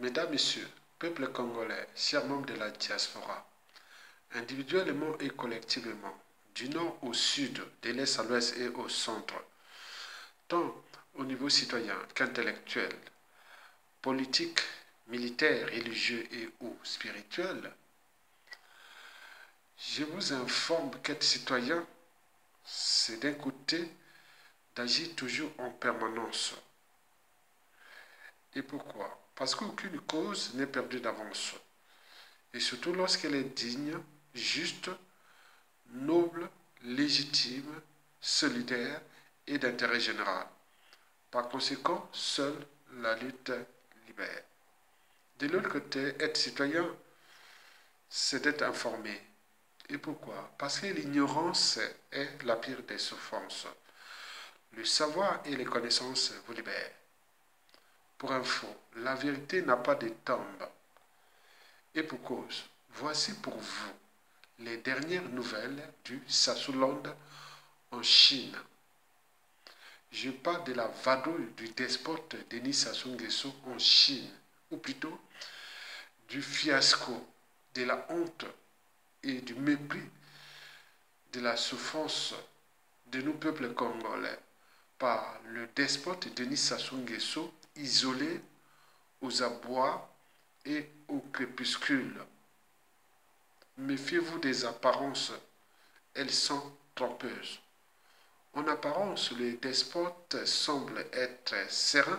Mesdames, Messieurs, peuple congolais, chers membres de la diaspora, individuellement et collectivement, du nord au sud, de l'est à l'ouest et au centre, tant au niveau citoyen qu'intellectuel, politique, militaire, religieux et ou spirituel, je vous informe qu'être citoyen, c'est d'un côté d'agir toujours en permanence. Et pourquoi? Parce qu'aucune cause n'est perdue d'avance. Et surtout lorsqu'elle est digne, juste, noble, légitime, solidaire et d'intérêt général. Par conséquent, seule la lutte libère. De l'autre côté, être citoyen, c'est d'être informé. Et pourquoi? Parce que l'ignorance est la pire des souffrances. Le savoir et les connaissances vous libèrent. Pour info, la vérité n'a pas de tombe. Et pour cause, voici pour vous les dernières nouvelles du Swaziland en Chine. Je parle de la vadrouille du despote Denis Sassou Nguesso en Chine, ou plutôt du fiasco, de la honte et du mépris de la souffrance de nos peuples congolais par le despote Denis Sassou Nguesso isolé aux abois et au crépuscule. Méfiez-vous des apparences, elles sont trompeuses. En apparence, le despote semble être serein,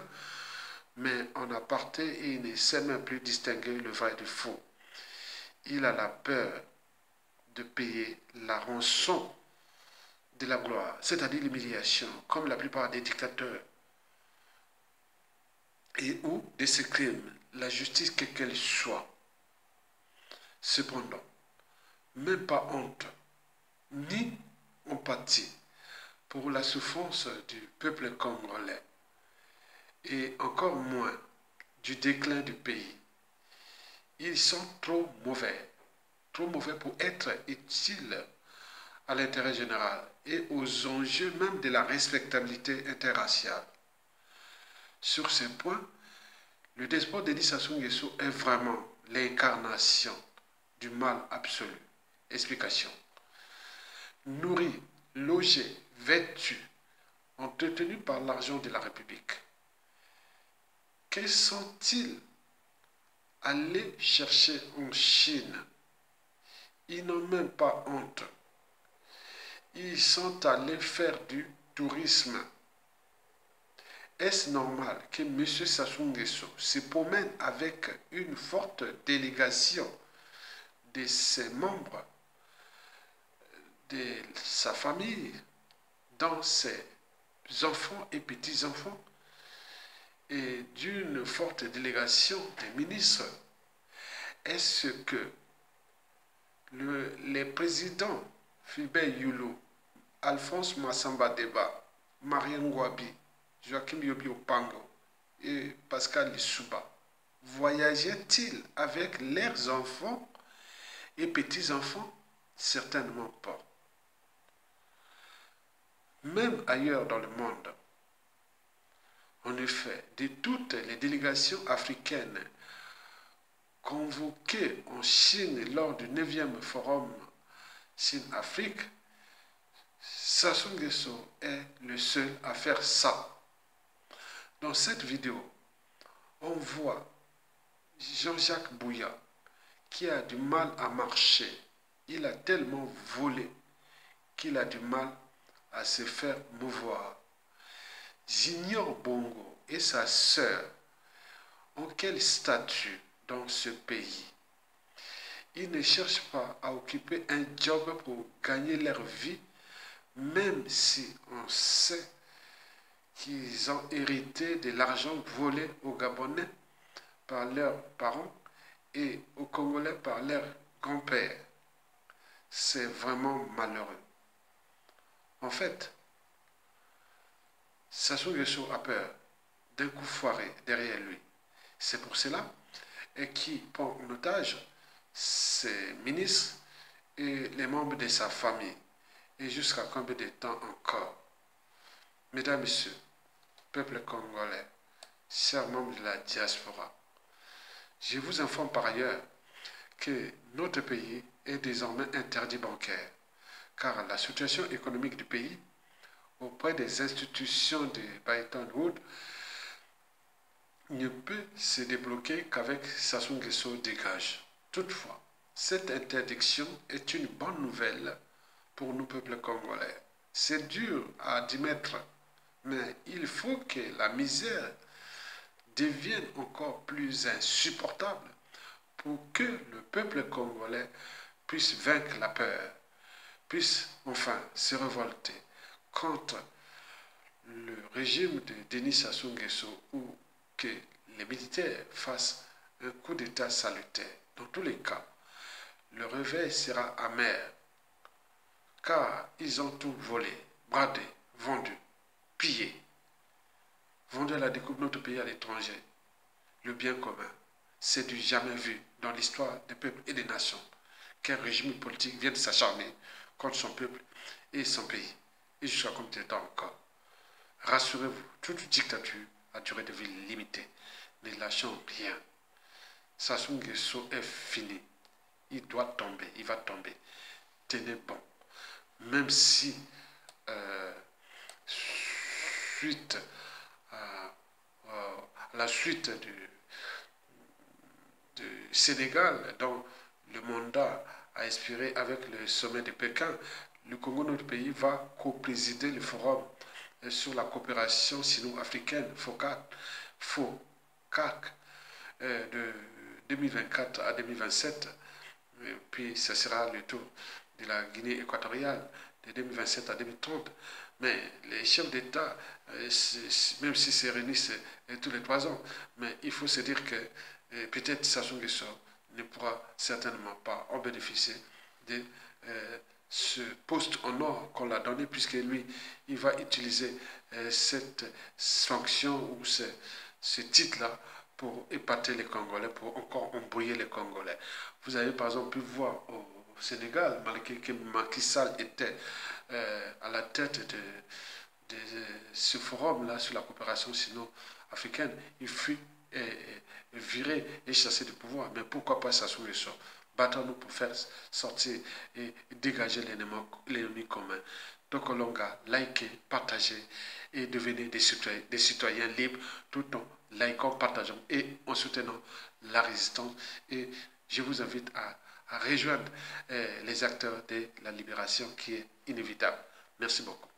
mais en aparté, il ne sait même plus distinguer le vrai du faux. Il a la peur de payer la rançon de la gloire, c'est-à-dire l'humiliation, comme la plupart des dictateurs, et ou de ses crimes, la justice quelle qu'elle soit. Cependant, même pas honte, ni empathie pour la souffrance du peuple congolais, et encore moins du déclin du pays. Ils sont trop mauvais pour être utiles à l'intérêt général et aux enjeux même de la respectabilité interraciale. Sur ce point, le despote Denis Sassou Nguesso est vraiment l'incarnation du mal absolu. Explication. Nourri, logé, vêtu, entretenu par l'argent de la République. Que sont-ils allés chercher en Chine? Ils n'ont même pas honte. Ils sont allés faire du tourisme. Est-ce normal que M. Sassou Nguesso se promène avec une forte délégation de ses membres, de sa famille, dans ses enfants et petits-enfants, et d'une forte délégation des ministres? Est-ce que les présidents Philbert Youlou, Alphonse Massamba Deba, Marien Ngouabi, Joachim Yobi Opango et Pascal Lissouba voyageaient-ils avec leurs enfants et petits-enfants? Certainement pas. Même ailleurs dans le monde, en effet, de toutes les délégations africaines convoquées en Chine lors du 9e forum Chine-Afrique, Sassou Nguesso est le seul à faire ça. Dans cette vidéo, on voit Jean-Jacques Bouya qui a du mal à marcher. Il a tellement volé qu'il a du mal à se faire mouvoir. Junior Bongo et sa sœur ont quel statut dans ce pays? Ils ne cherchent pas à occuper un job pour gagner leur vie, même si on sait qu'ils ont hérité de l'argent volé aux Gabonais par leurs parents et aux Congolais par leurs grands-pères. C'est vraiment malheureux. En fait, Sassou Nguesso a peur d'un coup foiré derrière lui. C'est pour cela qu'il prend en otage ses ministres et les membres de sa famille. Et jusqu'à combien de temps encore? Mesdames, Messieurs, peuple congolais, chers membres de la diaspora, Je vous informe par ailleurs que notre pays est désormais interdit bancaire, car la situation économique du pays auprès des institutions de Bretton Woods ne peut se débloquer qu'avec Sassou Nguesso dégage. Toutefois, cette interdiction est une bonne nouvelle pour nous, peuple congolais. C'est dur à admettre, mais il faut que la misère devienne encore plus insupportable pour que le peuple congolais puisse vaincre la peur, puisse enfin se révolter contre le régime de Denis Sassou Nguesso ou que les militaires fassent un coup d'État salutaire. Dans tous les cas, le réveil sera amer, car ils ont tout volé, bradé, vendu, pillé, vendu à la découpe de notre pays à l'étranger. Le bien commun, c'est du jamais vu dans l'histoire des peuples et des nations qu'un régime politique vienne s'acharner contre son peuple et son pays, et jusqu'à combien de temps encore. Rassurez-vous, toute dictature a durée de vie limitée. Ne lâchons rien. Sassou Nguesso est fini. Il doit tomber, il va tomber. Tenez bon. Même si, suite à la suite du Sénégal, dont le mandat a expiré avec le sommet de Pékin, le Congo, notre pays, va co-présider le forum sur la coopération sino-africaine, FOCAC, de 2024 à 2027. Et puis, ce sera le tour de la Guinée équatoriale de 2027 à 2030. Mais les chefs d'État, même s'ils se réunissent tous les 3 ans, mais il faut se dire que peut-être Sassou Nguesso ne pourra certainement pas en bénéficier de ce poste en or qu'on l'a donné, puisque lui, il va utiliser cette fonction ou ce titre-là pour épater les Congolais, pour encore embrouiller les Congolais. Vous avez par exemple pu voir au Sénégal, malgré que Macky Sall était à la tête de ce forum-là sur la coopération sino-africaine, il fut viré et chassé du pouvoir. Mais pourquoi pas Sassou Nguesso? Battons-nous pour faire sortir et dégager l'ennemi commun. Donc, Olonga, likez, partagez et devenez des citoyens libres tout en likant, partageant et en soutenant la résistance. Et je vous invite à rejoindre les acteurs de la libération qui est inévitable. Merci beaucoup.